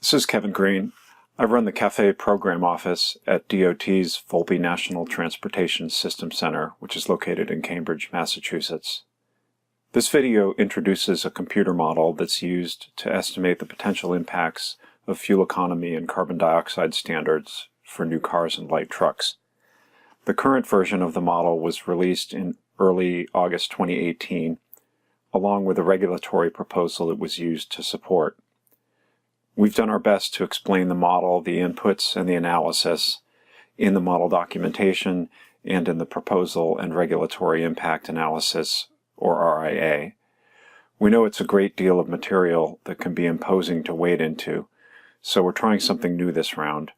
This is Kevin Green. I run the CAFE program office at DOT's Volpe National Transportation System Center, which is located in Cambridge, Massachusetts. This video introduces a computer model that's used to estimate the potential impacts of fuel economy and carbon dioxide standards for new cars and light trucks. The current version of the model was released in early August 2018, along with a regulatory proposal it was used to support. We've done our best to explain the model, the inputs, and the analysis in the model documentation and in the proposal and regulatory impact analysis, or RIA. We know it's a great deal of material that can be imposing to wade into, so we're trying something new this round.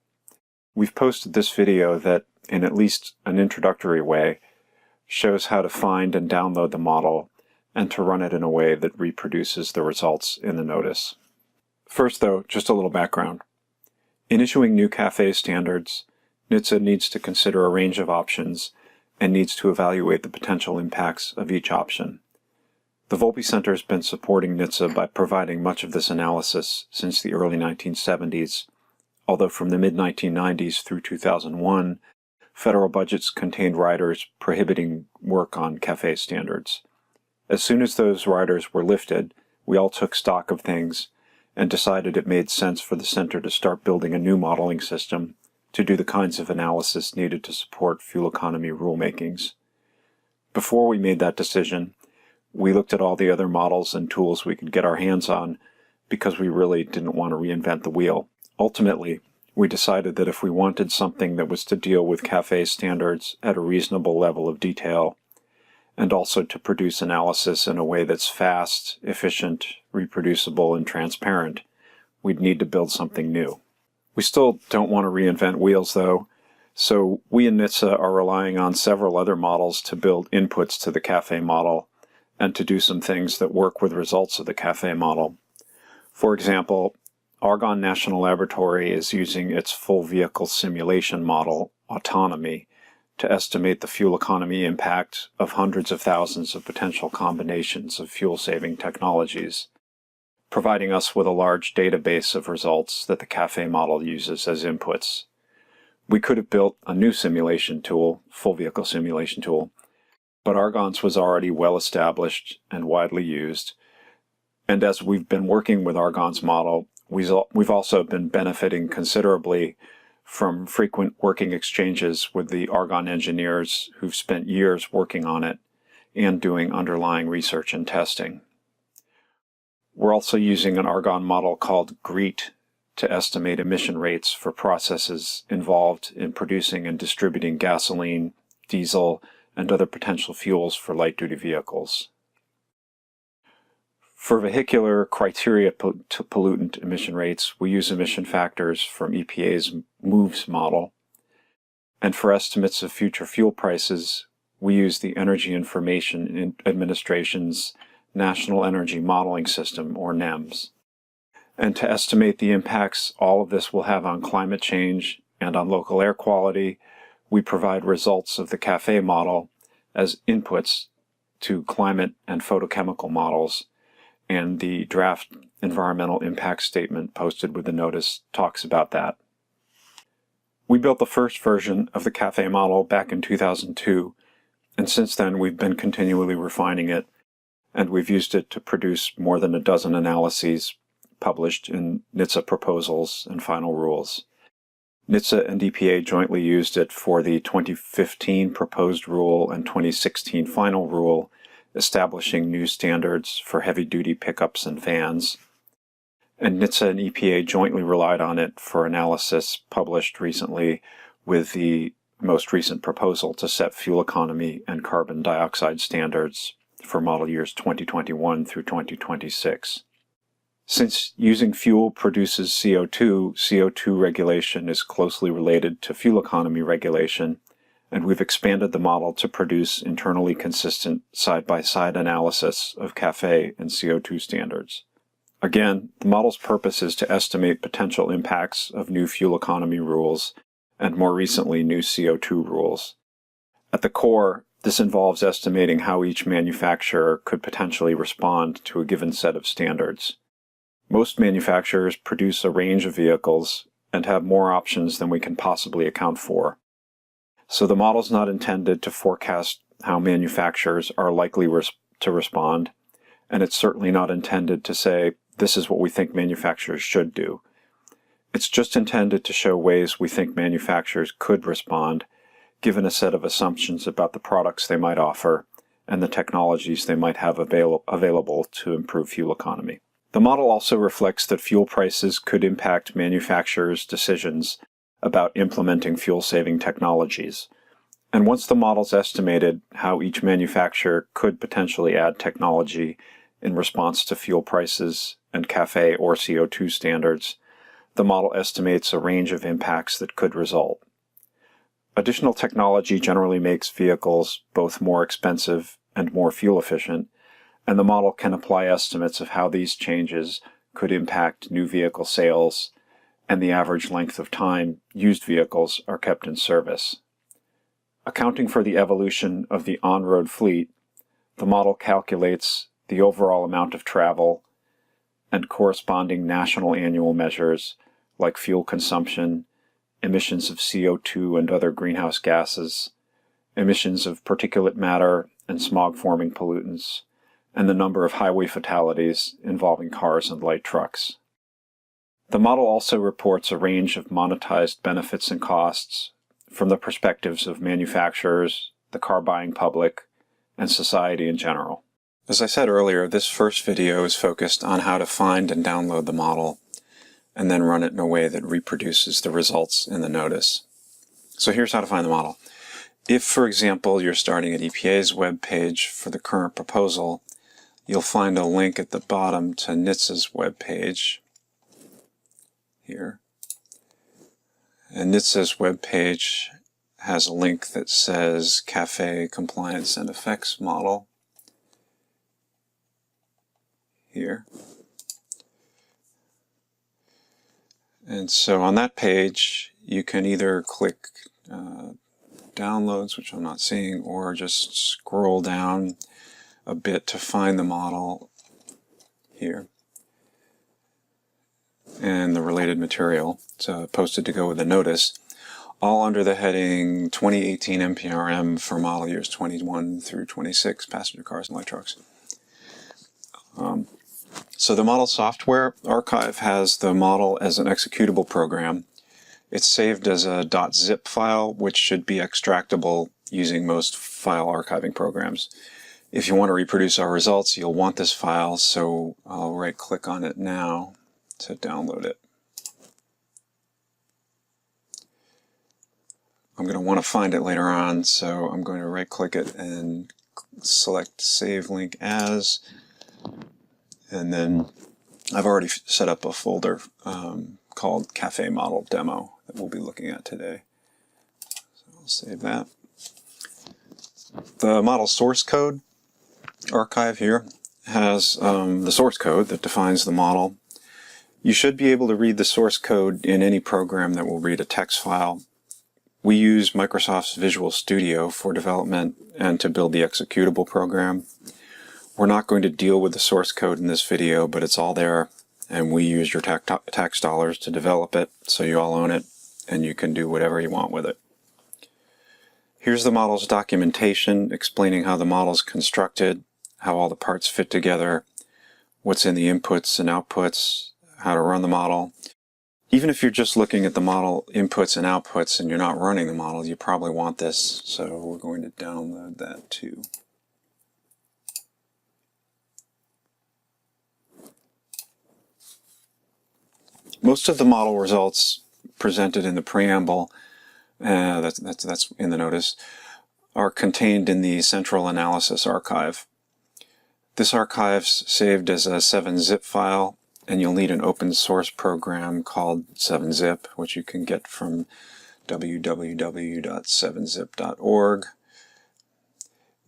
We've posted this video that, in at least an introductory way, shows how to find and download the model and to run it in a way that reproduces the results in the notice. First, though, just a little background. In issuing new CAFE standards, NHTSA needs to consider a range of options and needs to evaluate the potential impacts of each option. The Volpe Center has been supporting NHTSA by providing much of this analysis since the early 1970s, although from the mid-1990s through 2001, federal budgets contained riders prohibiting work on CAFE standards. As soon as those riders were lifted, we all took stock of things and decided it made sense for the center to start building a new modeling system to do the kinds of analysis needed to support fuel economy rulemakings. Before we made that decision, we looked at all the other models and tools we could get our hands on because we really didn't want to reinvent the wheel. Ultimately, we decided that if we wanted something that was to deal with CAFE standards at a reasonable level of detail, and also to produce analysis in a way that's fast, efficient, reproducible, and transparent, we'd need to build something new. We still don't want to reinvent wheels, though, so we in NHTSA are relying on several other models to build inputs to the CAFE model and to do some things that work with results of the CAFE model. For example, Argonne National Laboratory is using its full vehicle simulation model, Autonomy, to estimate the fuel economy impact of hundreds of thousands of potential combinations of fuel-saving technologies, providing us with a large database of results that the CAFE model uses as inputs. We could have built a new simulation tool, full vehicle simulation tool, but Argonne's was already well established and widely used, and as we've been working with Argonne's model, we've also been benefiting considerably from frequent working exchanges with the Argonne engineers who've spent years working on it and doing underlying research and testing. We're also using an Argonne model called GREET to estimate emission rates for processes involved in producing and distributing gasoline, diesel, and other potential fuels for light-duty vehicles. For vehicular criteria to pollutant emission rates, we use emission factors from EPA's MOVES model. And for estimates of future fuel prices, we use the Energy Information Administration's National Energy Modeling System, or NEMS. And to estimate the impacts all of this will have on climate change and on local air quality, we provide results of the CAFE model as inputs to climate and photochemical models, and the draft environmental impact statement posted with the notice talks about that. We built the first version of the CAFE model back in 2002, and since then we've been continually refining it, and we've used it to produce more than a dozen analyses published in NHTSA proposals and final rules. NHTSA and EPA jointly used it for the 2015 proposed rule and 2016 final rule establishing new standards for heavy-duty pickups and vans, and NHTSA and EPA jointly relied on it for analysis published recently with the most recent proposal to set fuel economy and carbon dioxide standards for model years 2021 through 2026. Since using fuel produces CO2, CO2 regulation is closely related to fuel economy regulation, and we've expanded the model to produce internally consistent side-by-side analysis of CAFE and CO2 standards. Again, the model's purpose is to estimate potential impacts of new fuel economy rules and more recently new CO2 rules. At the core, this involves estimating how each manufacturer could potentially respond to a given set of standards. Most manufacturers produce a range of vehicles and have more options than we can possibly account for. So the model's not intended to forecast how manufacturers are likely to respond, and it's certainly not intended to say, this is what we think manufacturers should do. It's just intended to show ways we think manufacturers could respond, given a set of assumptions about the products they might offer and the technologies they might have available to improve fuel economy. The model also reflects that fuel prices could impact manufacturers' decisions about implementing fuel-saving technologies. And once the model's estimated how each manufacturer could potentially add technology in response to fuel prices and CAFE or CO2 standards, the model estimates a range of impacts that could result. Additional technology generally makes vehicles both more expensive and more fuel efficient, and the model can apply estimates of how these changes could impact new vehicle sales and the average length of time used vehicles are kept in service. Accounting for the evolution of the on-road fleet, the model calculates the overall amount of travel and corresponding national annual measures like fuel consumption, emissions of CO2 and other greenhouse gases, emissions of particulate matter and smog-forming pollutants, and the number of highway fatalities involving cars and light trucks. The model also reports a range of monetized benefits and costs from the perspectives of manufacturers, the car-buying public, and society in general. As I said earlier, this first video is focused on how to find and download the model, and then run it in a way that reproduces the results in the notice. So here's how to find the model. If, for example, you're starting at EPA's web page for the current proposal, you'll find a link at the bottom to NHTSA's web page here. And NHTSA's web page has a link that says CAFE Compliance and Effects Model here. And so on that page, you can either click Downloads, which I'm not seeing, or just scroll down a bit to find the model here and the related material. It's posted to go with the notice, all under the heading 2018 NPRM for model years 21 through 26, passenger cars and light trucks. So the model software archive has the model as an executable program. It's saved as a .zip file, which should be extractable using most file archiving programs. If you want to reproduce our results, you'll want this file, so I'll right-click on it now to download it. I'm going to want to find it later on, so I'm going to right-click it and select Save Link As, and then I've already set up a folder called CAFE Model Demo that we'll be looking at today. So I'll save that. The model source code archive here has the source code that defines the model. You should be able to read the source code in any program that will read a text file. We use Microsoft's Visual Studio for development and to build the executable program. We're not going to deal with the source code in this video, but it's all there, and we use your tax dollars to develop it, so you all own it, and you can do whatever you want with it. Here's the model's documentation explaining how the model's constructed, how all the parts fit together, what's in the inputs and outputs, how to run the model. Even if you're just looking at the model inputs and outputs and you're not running the model, you probably want this, so we're going to download that too. Most of the model results presented in the preamble, that's in the notice, are contained in the Central Analysis Archive. This archive's saved as a 7-zip file, and you'll need an open source program called 7-zip, which you can get from www.7zip.org.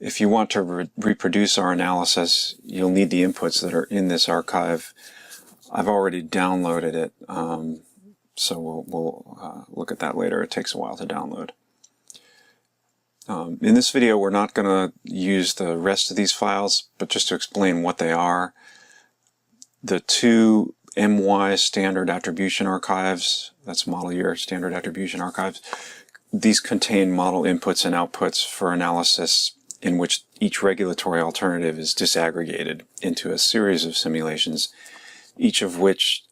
If you want to reproduce our analysis, you'll need the inputs that are in this archive. I've already downloaded it, so we'll look at that later. It takes a while to download. In this video, we're not going to use the rest of these files, but just to explain what they are. The two MY standard attribution archives, that's model year standard attribution archives. These contain model inputs and outputs for analysis in which each regulatory alternative is disaggregated into a series of simulations, each of which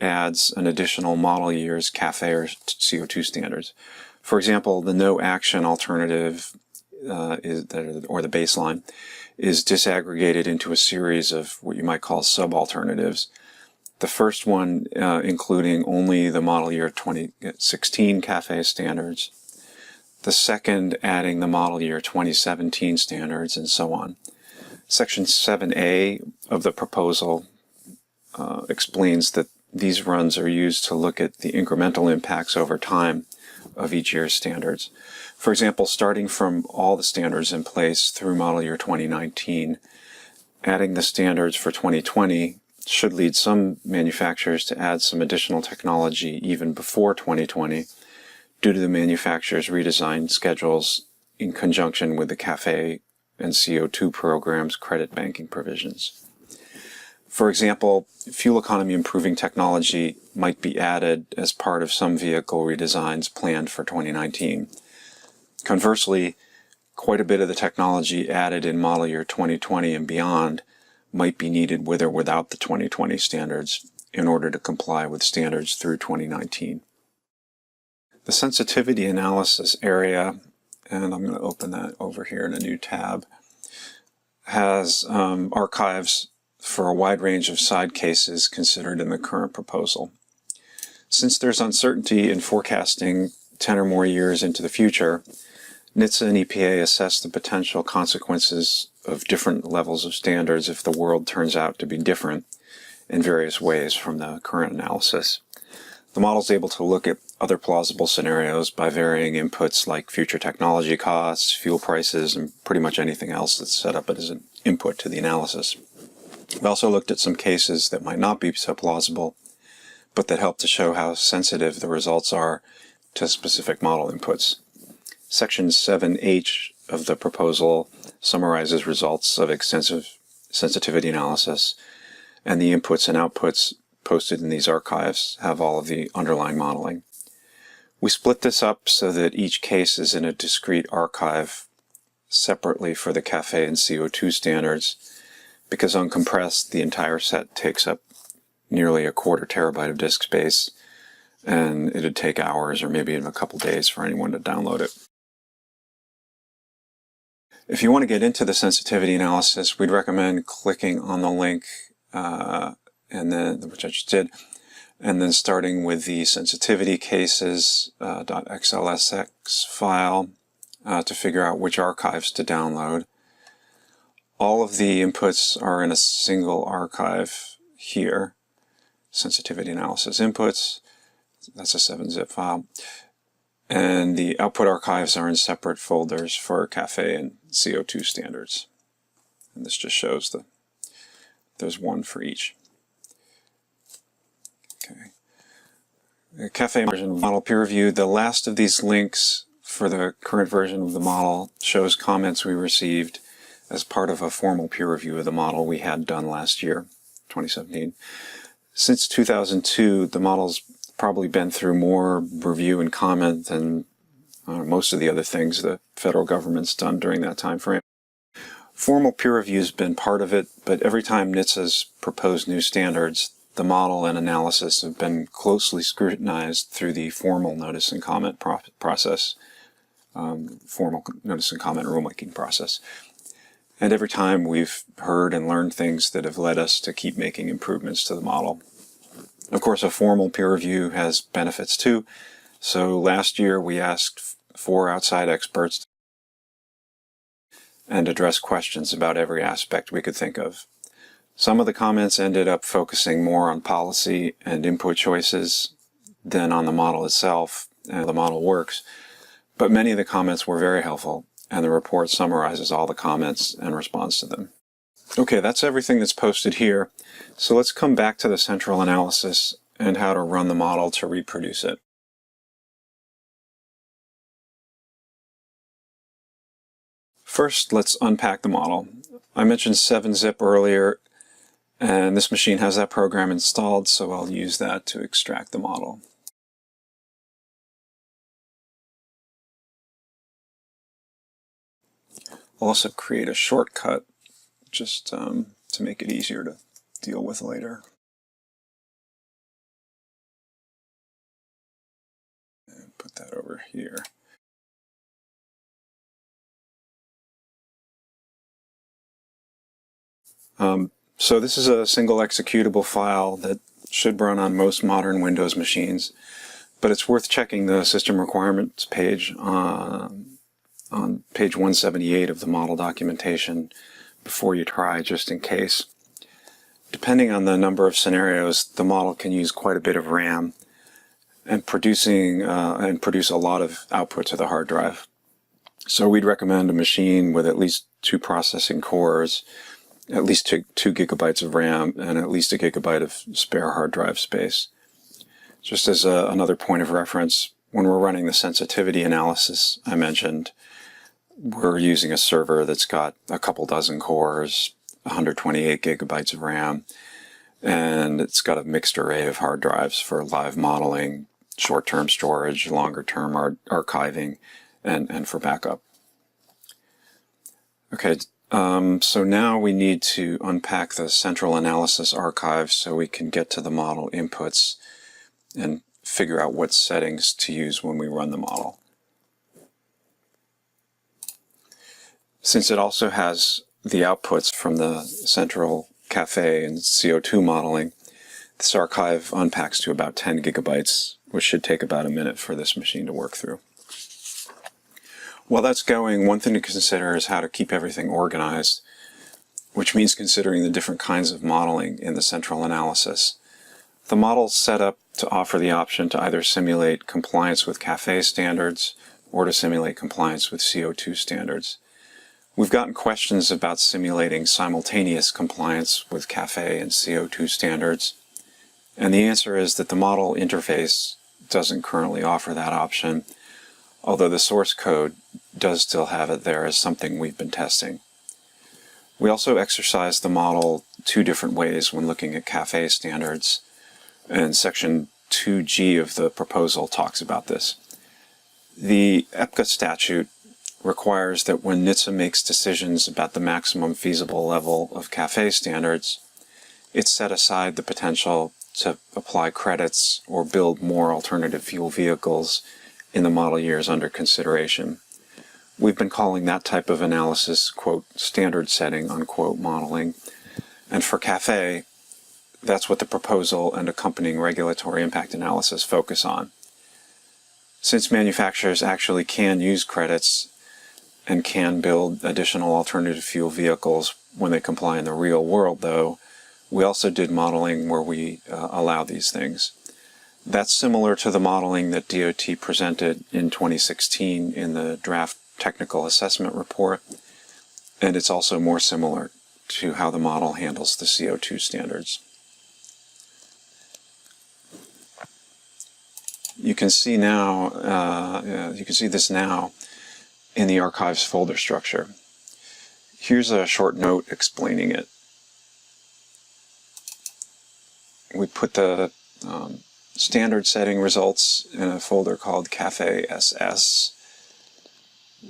adds an additional model year's CAFE or CO2 standards. For example, the no action alternative or the baseline is disaggregated into a series of what you might call sub-alternatives. The first one including only the model year 2016 CAFE standards, the second adding the model year 2017 standards, and so on. Section 7A of the proposal explains that these runs are used to look at the incremental impacts over time of each year's standards. For example, starting from all the standards in place through model year 2019, adding the standards for 2020 should lead some manufacturers to add some additional technology even before 2020 due to the manufacturer's redesigned schedules in conjunction with the CAFE and CO2 program's credit banking provisions. For example, fuel economy improving technology might be added as part of some vehicle redesigns planned for 2019. Conversely, quite a bit of the technology added in model year 2020 and beyond might be needed with or without the 2020 standards in order to comply with standards through 2019. The sensitivity analysis area, and I'm going to open that over here in a new tab, has archives for a wide range of side cases considered in the current proposal. Since there's uncertainty in forecasting 10 or more years into the future, NHTSA and EPA assess the potential consequences of different levels of standards if the world turns out to be different in various ways from the current analysis. The model is able to look at other plausible scenarios by varying inputs like future technology costs, fuel prices, and pretty much anything else that's set up as an input to the analysis. We also looked at some cases that might not be so plausible, but that help to show how sensitive the results are to specific model inputs. Section 7H of the proposal summarizes results of extensive sensitivity analysis, and the inputs and outputs posted in these archives have all of the underlying modeling. We split this up so that each case is in a discrete archive separately for the CAFE and CO2 standards, because uncompressed, the entire set takes up nearly a quarter terabyte of disk space, and it'd take hours or maybe even a couple days for anyone to download it. If you want to get into the sensitivity analysis, we'd recommend clicking on the link, which I just did, and then starting with the sensitivity cases .xlsx file to figure out which archives to download. All of the inputs are in a single archive here. Sensitivity analysis inputs, that's a 7-zip file. And the output archives are in separate folders for CAFE and CO2 standards. And this just shows there's one for each. Okay. The CAFE version model peer review. The last of these links for the current version of the model shows comments we received as part of a formal peer review of the model we had done last year, 2017. Since 2002, the model's probably been through more review and comment than most of the other things the federal government's done during that time frame. Formal peer review's been part of it, but every time NHTSA's proposed new standards, the model and analysis have been closely scrutinized through the formal notice and comment process, formal notice and comment rulemaking process. And every time we've heard and learned things that have led us to keep making improvements to the model. Of course, a formal peer review has benefits too. So last year we asked 4 outside experts and addressed questions about every aspect we could think of. Some of the comments ended up focusing more on policy and input choices than on the model itself and the model works. But many of the comments were very helpful, and the report summarizes all the comments and responds to them. Okay, that's everything that's posted here. So let's come back to the central analysis and how to run the model to reproduce it. First, let's unpack the model. I mentioned 7-zip earlier, And this machine has that program installed, so I'll use that to extract the model. I'll also create a shortcut just to make it easier to deal with later. And put that over here. So this is a single executable file that should run on most modern Windows machines, but it's worth checking the system requirements page on page 178 of the model documentation before you try, just in case. Depending on the number of scenarios, the model can use quite a bit of RAM and produce a lot of output to the hard drive. So we'd recommend a machine with at least 2 processing cores, at least 2 gigabytes of RAM, and at least 1 gigabyte of spare hard drive space. Just as another point of reference, when we're running the sensitivity analysis I mentioned, we're using a server that's got a couple dozen cores, 128 gigabytes of RAM, and it's got a mixed array of hard drives for live modeling, short-term storage, longer-term archiving, and for backup. Okay, so now we need to unpack the central analysis archive so we can get to the model inputs and figure out what settings to use when we run the model. Since it also has the outputs from the central CAFE and CO2 modeling, this archive unpacks to about 10 gigabytes, which should take about a minute for this machine to work through. While that's going, one thing to consider is how to keep everything organized, which means considering the different kinds of modeling in the central analysis. The model's set up to offer the option to either simulate compliance with CAFE standards or to simulate compliance with CO2 standards. We've gotten questions about simulating simultaneous compliance with CAFE and CO2 standards, and the answer is that the model interface doesn't currently offer that option, although the source code does still have it there as something we've been testing. We also exercise the model 2 different ways when looking at CAFE standards, and section 2G of the proposal talks about this. The EPCA statute requires that when NHTSA makes decisions about the maximum feasible level of CAFE standards, it set aside the potential to apply credits or build more alternative fuel vehicles in the model years under consideration. We've been calling that type of analysis, quote, standard setting, unquote, modeling. And for CAFE, that's what the proposal and accompanying regulatory impact analysis focus on. Since manufacturers actually can use credits and can build additional alternative fuel vehicles when they comply in the real world, though, we also did modeling where we allow these things. That's similar to the modeling that DOT presented in 2016 in the draft technical assessment report, and it's also more similar to how the model handles the CO2 standards. You can see now, you can see this now in the archives folder structure. Here's a short note explaining it. We put the standard setting results in a folder called CAFE SS.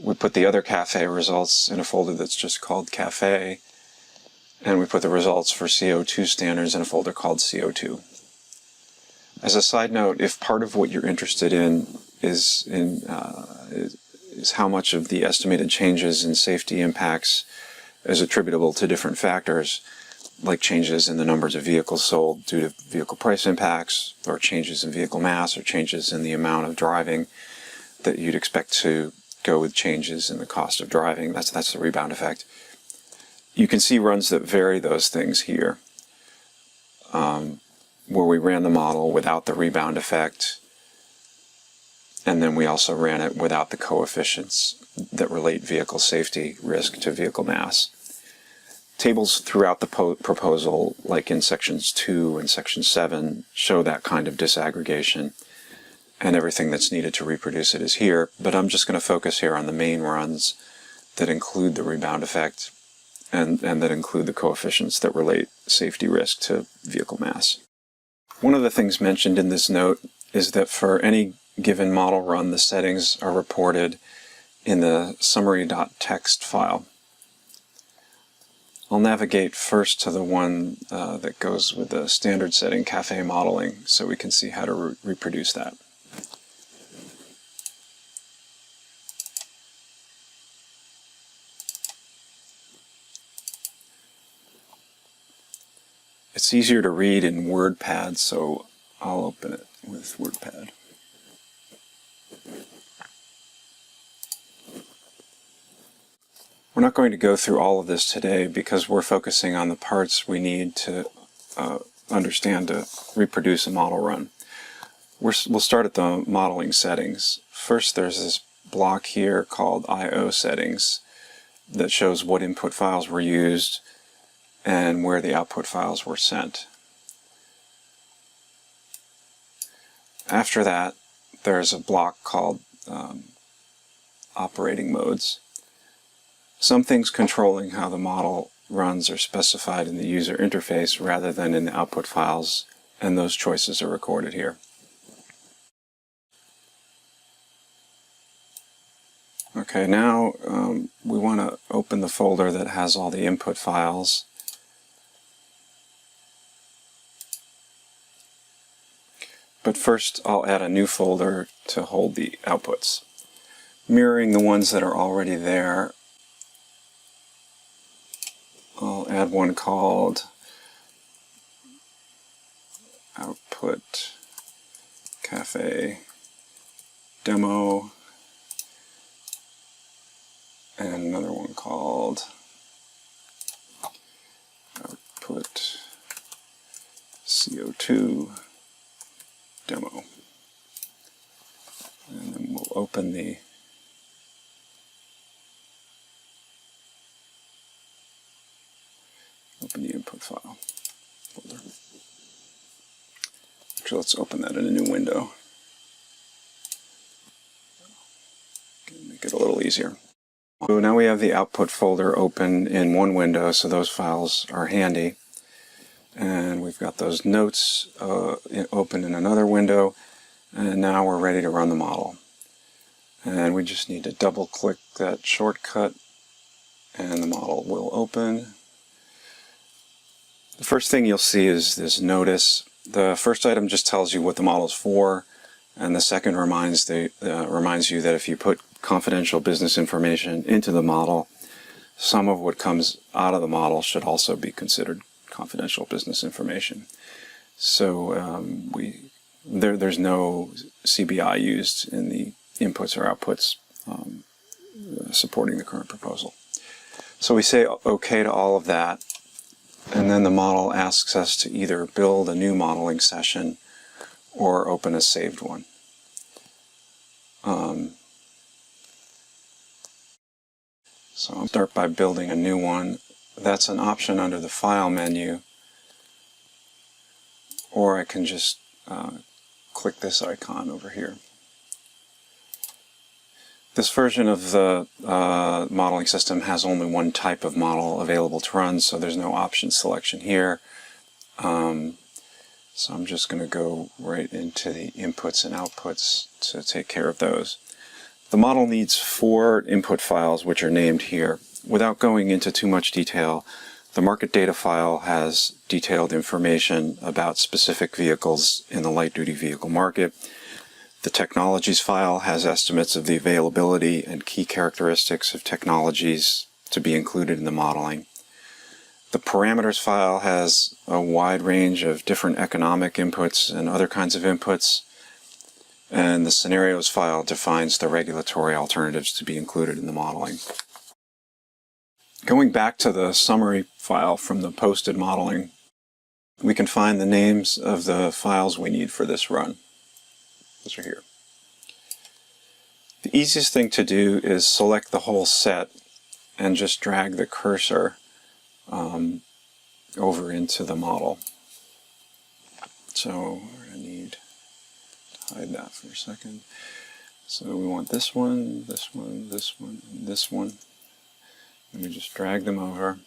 We put the other CAFE results in a folder that's just called CAFE, and we put the results for CO2 standards in a folder called CO2. As a side note, if part of what you're interested in is how much of the estimated changes in safety impacts is attributable to different factors, like changes in the numbers of vehicles sold due to vehicle price impacts, or changes in vehicle mass, or changes in the amount of driving that you'd expect to go with changes in the cost of driving, that's the rebound effect. You can see runs that vary those things here, where we ran the model without the rebound effect, and then we also ran it without the coefficients that relate vehicle safety risk to vehicle mass. Tables throughout the proposal, like in sections 2 and section 7, show that kind of disaggregation, and everything that's needed to reproduce it is here, but I'm just going to focus here on the main runs that include the rebound effect and that include the coefficients that relate safety risk to vehicle mass. One of the things mentioned in this note is that for any given model run, the settings are reported in the summary.txt file. I'll navigate first to the one that goes with the standard setting, cafe modeling, so we can see how to reproduce that. It's easier to read in WordPad, so I'll open it with WordPad. We're not going to go through all of this today because we're focusing on the parts we need to understand to reproduce a model run. We'll start at the modeling settings. First, there's this block here called I/O settings that shows what input files were used and where the output files were sent. After that, there's a block called operating modes. Some things controlling how the model runs are specified in the user interface rather than in the output files, and those choices are recorded here. Okay, now we want to open the folder that has all the input files. But first, I'll add a new folder to hold the outputs. Mirroring the ones that are already there, I'll add one called Output Cafe Demo, and another one called Output CO2 Demo. And then we'll open the input file folder. Actually, let's open that in a new window. Make it a little easier. So now we have the output folder open in one window, so those files are handy. And we've got those notes open in another window, and now we're ready to run the model. And we just need to double click that shortcut and the model will open. The first thing you'll see is this notice. The first item just tells you what the model is for, and the second reminds you that if you put confidential business information into the model, some of what comes out of the model should also be considered confidential business information. So there's no CBI used in the inputs or outputs supporting the current proposal. So we say OK to all of that, and then the model asks us to either build a new modeling session or open a saved one. So I'll start by building a new one. That's an option under the File menu, or I can just click this icon over here. This version of the modeling system has only one type of model available to run, so there's no option selection here. So I'm just going to go right into the inputs and outputs to take care of those. The model needs 4 input files, which are named here. Without going into too much detail, the market data file has detailed information about specific vehicles in the light-duty vehicle market. The technologies file has estimates of the availability and key characteristics of technologies to be included in the modeling. The parameters file has a wide range of different economic inputs and other kinds of inputs. And the scenarios file defines the regulatory alternatives to be included in the modeling. Going back to the summary file from the posted modeling, we can find the names of the files we need for this run. Those are here. The easiest thing to do is select the whole set and just drag the cursor over into the model. So we're going to need to hide that for a second. So we want this one, this one, this one, and this one. And we just drag them over.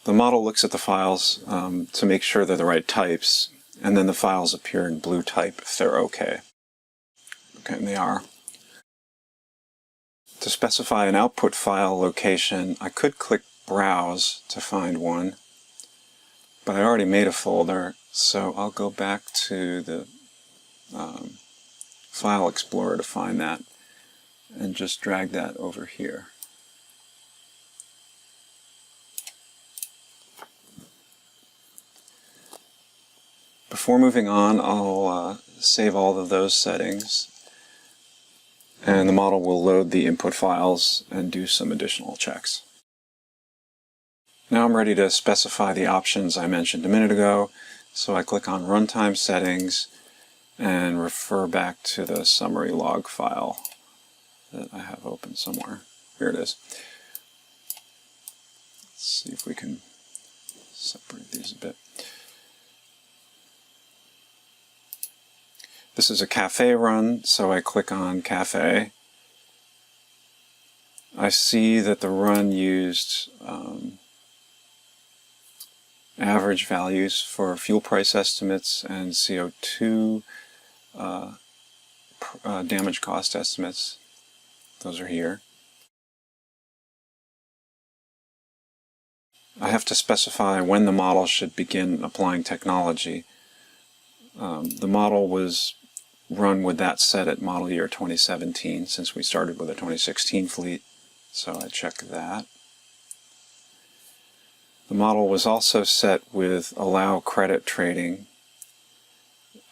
The model looks at the files to make sure they're the right types, and then the files appear in blue type if they're okay. Okay, and they are. To specify an output file location, I could click Browse to find one, but I already made a folder, so I'll go back to the File Explorer to find that, and just drag that over here. Before moving on, I'll save all of those settings, and the model will load the input files and do some additional checks. Now I'm ready to specify the options I mentioned a minute ago, so I click on Runtime Settings and refer back to the summary log file that I have open somewhere. Here it is. Let's see if we can separate these a bit. This is a cafe run, so I click on cafe. I see that the run used average values for fuel price estimates and CO2 damage cost estimates. Those are here. I have to specify when the model should begin applying technology. The model was run with that set at model year 2017 since we started with a 2016 fleet, so I check that. The model was also set with allow credit trading.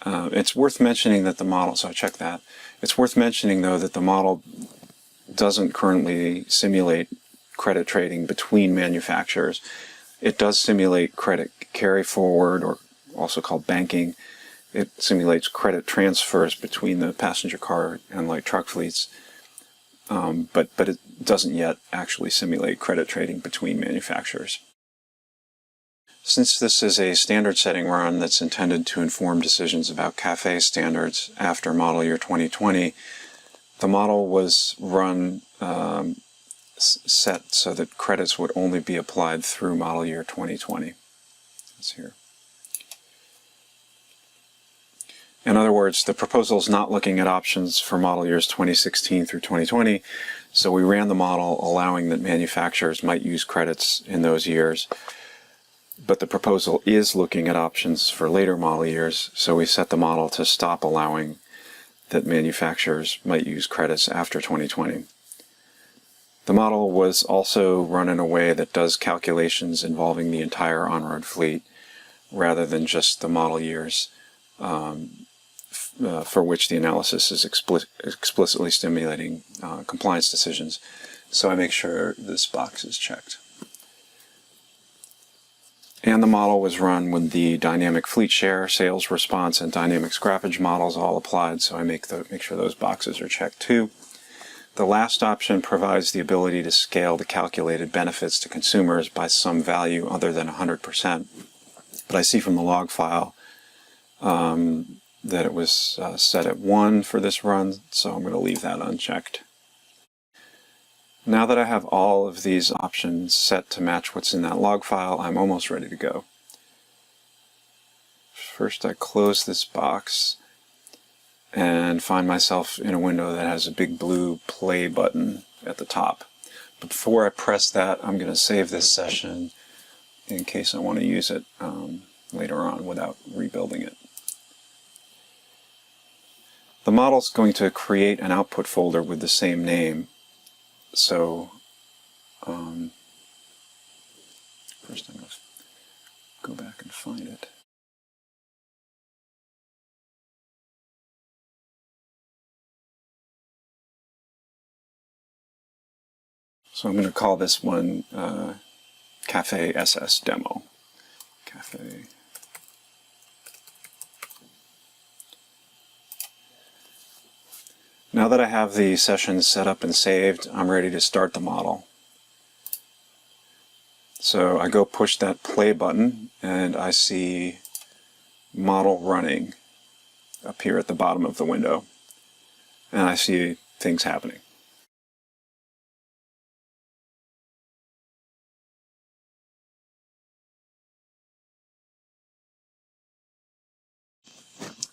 It's worth mentioning that the model, so I check that. It's worth mentioning though that the model doesn't currently simulate credit trading between manufacturers. It does simulate credit carry forward, or also called banking. It simulates credit transfers between the passenger car and light truck fleets, but it doesn't yet actually simulate credit trading between manufacturers. Since this is a standard setting run that's intended to inform decisions about CAFE standards after model year 2020, the model was run set so that credits would only be applied through model year 2020. That's here. In other words, the proposal is not looking at options for model years 2016 through 2020, so we ran the model allowing that manufacturers might use credits in those years. But the proposal is looking at options for later model years, so we set the model to stop allowing that manufacturers might use credits after 2020. The model was also run in a way that does calculations involving the entire on-road fleet rather than just the model years for which the analysis is explicitly stimulating compliance decisions. So I make sure this box is checked. And the model was run with the dynamic fleet share, sales response, and dynamic scrappage models all applied, so I make sure those boxes are checked too. The last option provides the ability to scale the calculated benefits to consumers by some value other than 100%. But I see from the log file that it was set at 1 for this run, so I'm going to leave that unchecked. Now that I have all of these options set to match what's in that log file, I'm almost ready to go. First, I close this box and find myself in a window that has a big blue play button at the top. But before I press that, I'm going to save this session in case I want to use it later on without rebuilding it. The model's going to create an output folder with the same name. So first I'm going to go back and find it. So I'm going to call this one Cafe SS Demo. Cafe. Now that I have the session set up and saved, I'm ready to start the model. So I go push that play button and I see model running appear at the bottom of the window. And I see things happening.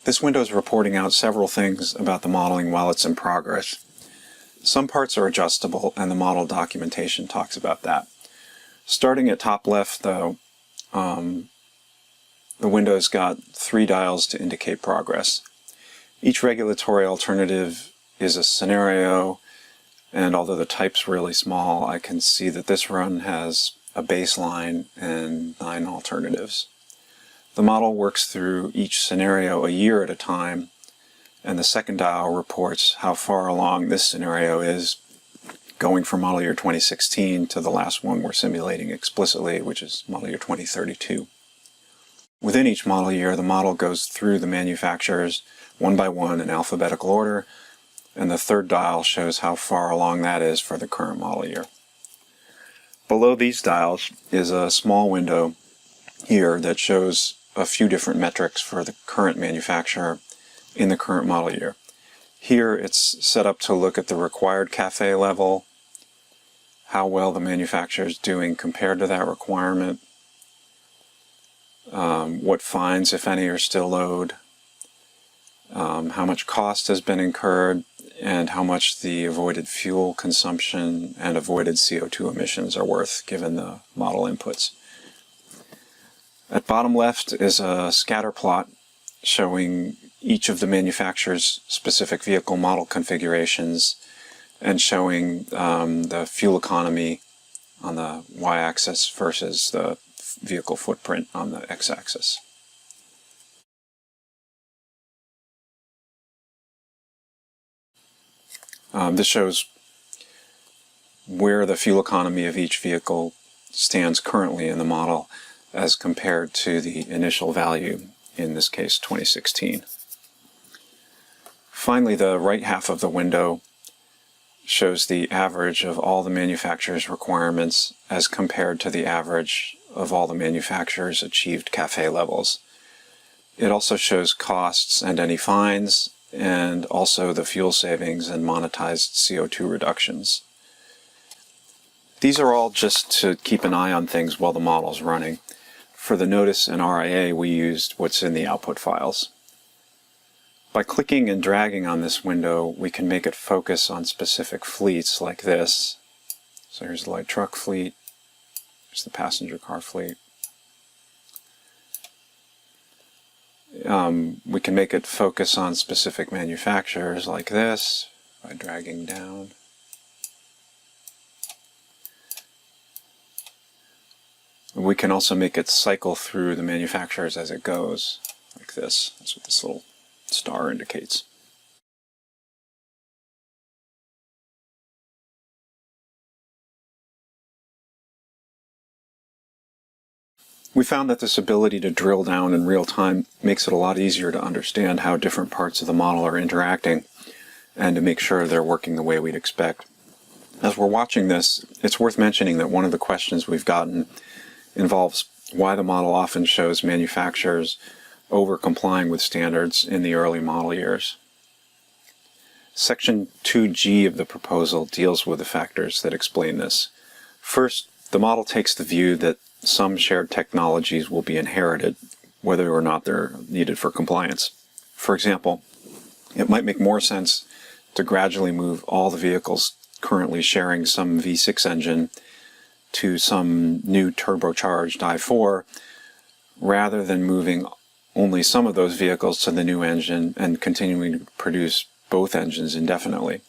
This window is reporting out several things about the modeling while it's in progress. Some parts are adjustable, and the model documentation talks about that. Starting at top left, though, the window's got 3 dials to indicate progress. Each regulatory alternative is a scenario, and although the type's really small, I can see that this run has a baseline and 9 alternatives. The model works through each scenario a year at a time, and the second dial reports how far along this scenario is, going from model year 2016 to the last one we're simulating explicitly, which is model year 2032. Within each model year, the model goes through the manufacturers one by one in alphabetical order, and the third dial shows how far along that is for the current model year. Below these dials is a small window here that shows a few different metrics for the current manufacturer in the current model year. Here it's set up to look at the required CAFE level, how well the manufacturer is doing compared to that requirement, what fines, if any, are still owed, how much cost has been incurred, and how much the avoided fuel consumption and avoided CO2 emissions are worth given the model inputs. At bottom left is a scatter plot showing each of the manufacturer's specific vehicle model configurations and showing the fuel economy on the y-axis versus the vehicle footprint on the x-axis. This shows where the fuel economy of each vehicle stands currently in the model as compared to the initial value, in this case 2016. Finally, the right half of the window shows the average of all the manufacturer's requirements as compared to the average of all the manufacturer's achieved CAFE levels. It also shows costs and any fines, and also the fuel savings and monetized CO2 reductions. These are all just to keep an eye on things while the model's running. For the notice and RIA, we used what's in the output files. By clicking and dragging on this window, we can make it focus on specific fleets like this. So here's the light truck fleet, here's the passenger car fleet. We can make it focus on specific manufacturers like this by dragging down. We can also make it cycle through the manufacturers as it goes, like this. That's what this little star indicates. We found that this ability to drill down in real time makes it a lot easier to understand how different parts of the model are interacting and to make sure they're working the way we'd expect. As we're watching this, it's worth mentioning that one of the questions we've gotten involves why the model often shows manufacturers over-complying with standards in the early model years. Section 2G of the proposal deals with the factors that explain this. First, the model takes the view that some shared technologies will be inherited, whether or not they're needed for compliance. For example, it might make more sense to gradually move all the vehicles currently sharing some V6 engine to some new turbocharged i4, rather than moving only some of those vehicles to the new engine and continuing to produce both engines indefinitely.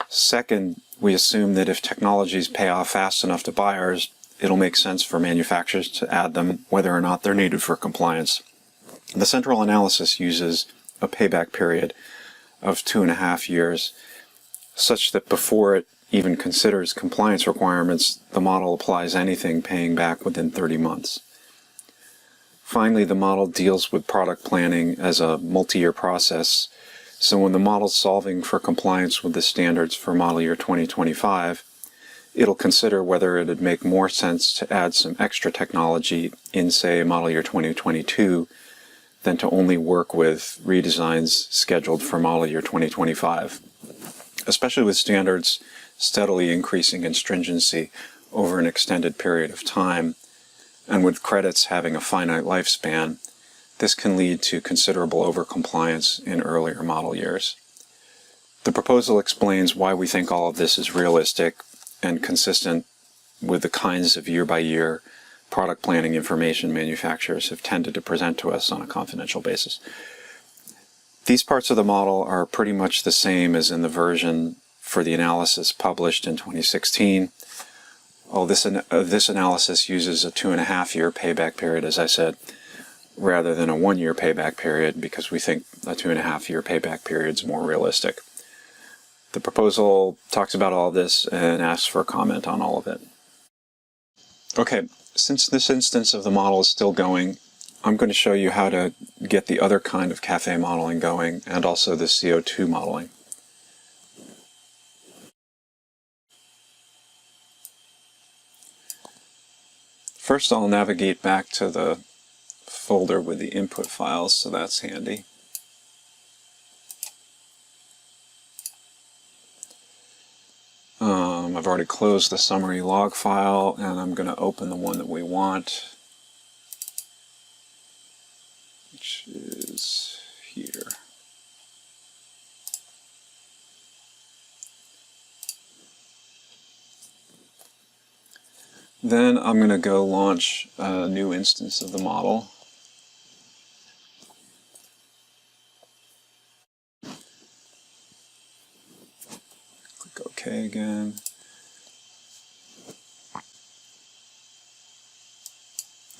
Second, we assume that if technologies pay off fast enough to buyers, it'll make sense for manufacturers to add them whether or not they're needed for compliance. The central analysis uses a payback period of 2.5 years, such that before it even considers compliance requirements, the model applies anything paying back within 30 months. Finally, the model deals with product planning as a multi-year process, so when the model's solving for compliance with the standards for model year 2025, it'll consider whether it'd make more sense to add some extra technology in, say, model year 2022 than to only work with redesigns scheduled for model year 2025. Especially with standards steadily increasing in stringency over an extended period of time, and with credits having a finite lifespan, This can lead to considerable overcompliance in earlier model years. The proposal explains why we think all of this is realistic and consistent with the kinds of year-by-year product planning information manufacturers have tended to present to us on a confidential basis. These parts of the model are pretty much the same as in the version for the analysis published in 2016. This analysis uses a 2.5-year payback period, as I said, rather than a 1-year payback period, because we think a 2.5-year payback period is more realistic. The proposal talks about all of this and asks for a comment on all of it. Okay, since this instance of the model is still going, I'm going to show you how to get the other kind of cafe modeling going and also the CO2 modeling. First, I'll navigate back to the folder with the input files, so that's handy. I've already closed the summary log file, and I'm going to open the one that we want, which is here. Then I'm going to go launch a new instance of the model. Click OK again.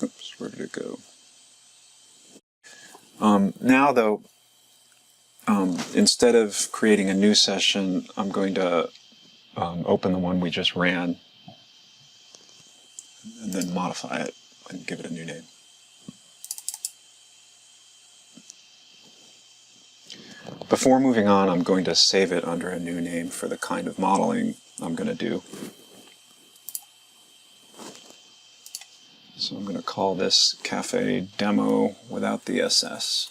Oops, where did it go? Now though, instead of creating a new session, I'm going to open the one we just ran and then modify it and give it a new name. Before moving on, I'm going to save it under a new name for the kind of modeling I'm going to do. So I'm going to call this Cafe Demo without the SS.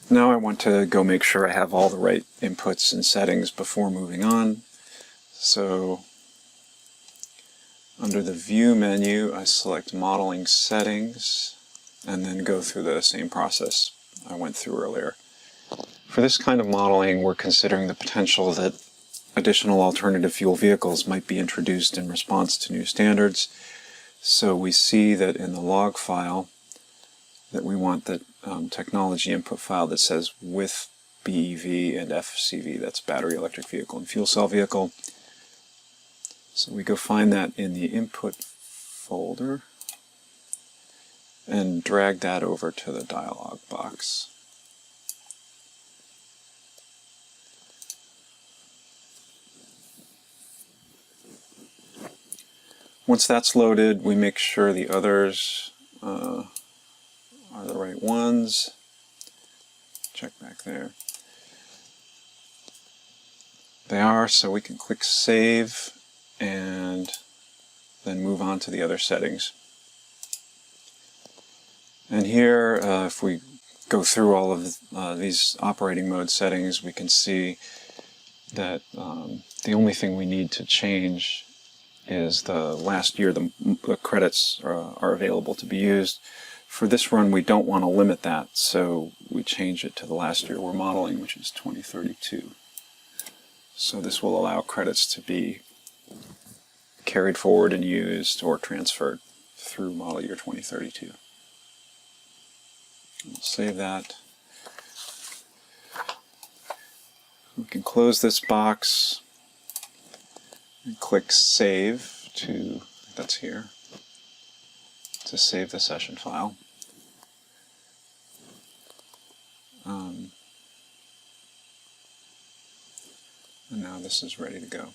Now I want to go make sure I have all the right inputs and settings before moving on. So under the View menu, I select Modeling Settings and then go through the same process I went through earlier. For this kind of modeling, we're considering the potential that additional alternative fuel vehicles might be introduced in response to new standards. So we see that in the log file that we want the technology input file that says with BEV and FCV, that's battery electric vehicle and fuel cell vehicle. So we go find that in the input folder and drag that over to the dialog box. Once that's loaded, we make sure the others are the right ones. Check back there. They are, so we can click Save and then move on to the other settings. And here, if we go through all of these operating mode settings, we can see that the only thing we need to change is the last year the credits are available to be used. For this run, we don't want to limit that, so we change it to the last year we're modeling, which is 2032. So this will allow credits to be carried forward and used or transferred through model year 2032. We'll save that. We can close this box and click Save to, that's here, to save the session file. And now this is ready to go.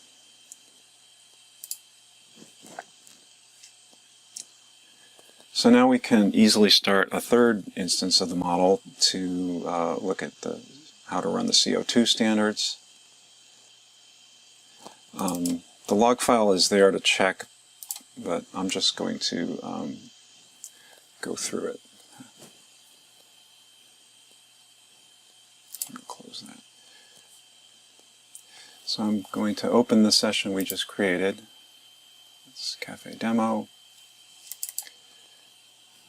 So now we can easily start a third instance of the model to look at how to run the CO2 standards. The log file is there to check, but I'm just going to go through it. Close that. So I'm going to open the session we just created. It's Cafe Demo.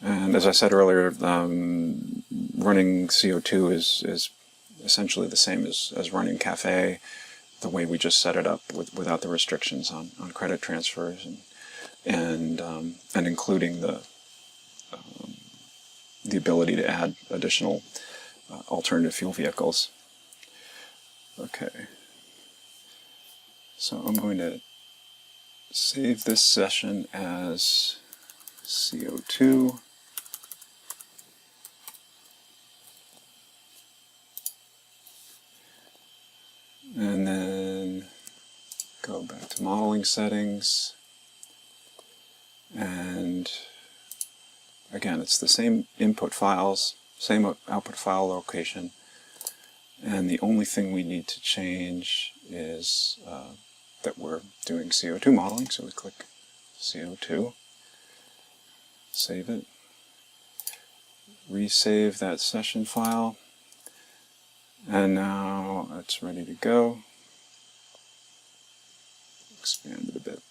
And as I said earlier, running CO2 is essentially the same as running Cafe, the way we just set it up without the restrictions on credit transfers and including the ability to add additional alternative fuel vehicles. Okay, so I'm going to save this session as CO2. And then go back to modeling settings. And again, it's the same input files, same output file location. And the only thing we need to change is that we're doing CO2 modeling. So we click CO2, save it, resave that session file. And now it's ready to go. Expand it a bit.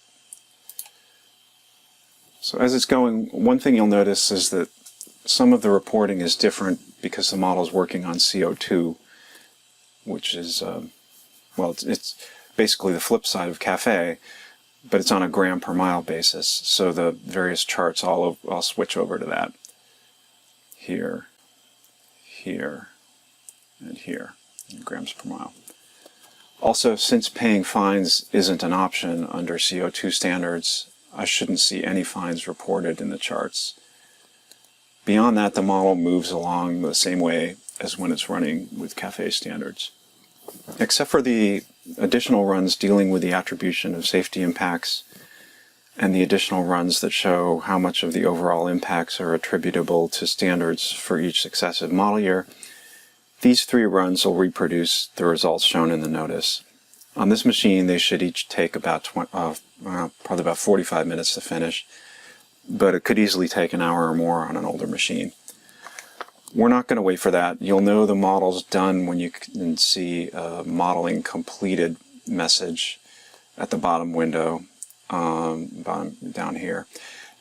So as it's going, one thing you'll notice is that some of the reporting is different because the model is working on CO2, which is, well, it's basically the flip side of Cafe, but it's on a gram per mile basis. So the various charts, I'll switch over to that. Here, here, and here, in grams per mile. Also, since paying fines isn't an option under CO2 standards, I shouldn't see any fines reported in the charts. Beyond that, the model moves along the same way as when it's running with Cafe standards. Except for the additional runs dealing with the attribution of safety impacts and the additional runs that show how much of the overall impacts are attributable to standards for each successive model year, these three runs will reproduce the results shown in the notice. On this machine, they should each take about probably about 45 minutes to finish, but it could easily take an hour or more on an older machine. We're not going to wait for that. You'll know the model's done when you can see a modeling completed message at the bottom window, down here.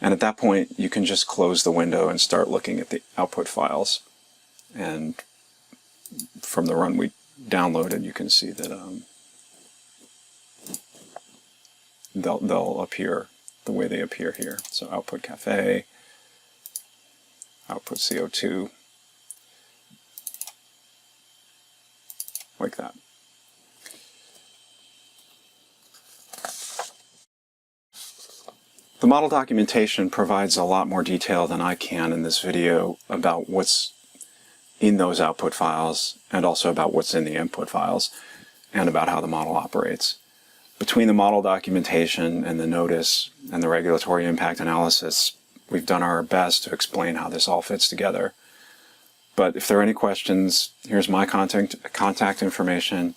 And at that point, you can just close the window and start looking at the output files. And from the run we downloaded, you can see that they'll appear the way they appear here. So output Cafe, output CO2, like that. The model documentation provides a lot more detail than I can in this video about what's in those output files and also about what's in the input files and about how the model operates. Between the model documentation and the notice and the regulatory impact analysis, we've done our best to explain how this all fits together. But if there are any questions, here's my contact information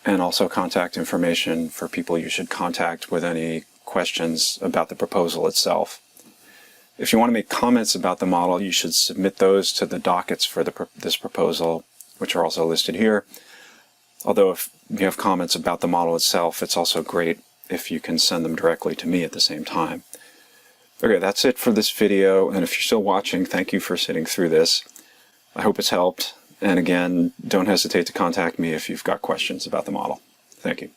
and also contact information for people you should contact with any questions about the proposal itself. If you want to make comments about the model, you should submit those to the dockets for this proposal, which are also listed here. Although if you have comments about the model itself, it's also great if you can send them directly to me at the same time. Okay, that's it for this video, and if you're still watching, thank you for sitting through this. I hope it's helped, and again, don't hesitate to contact me if you've got questions about the model. Thank you.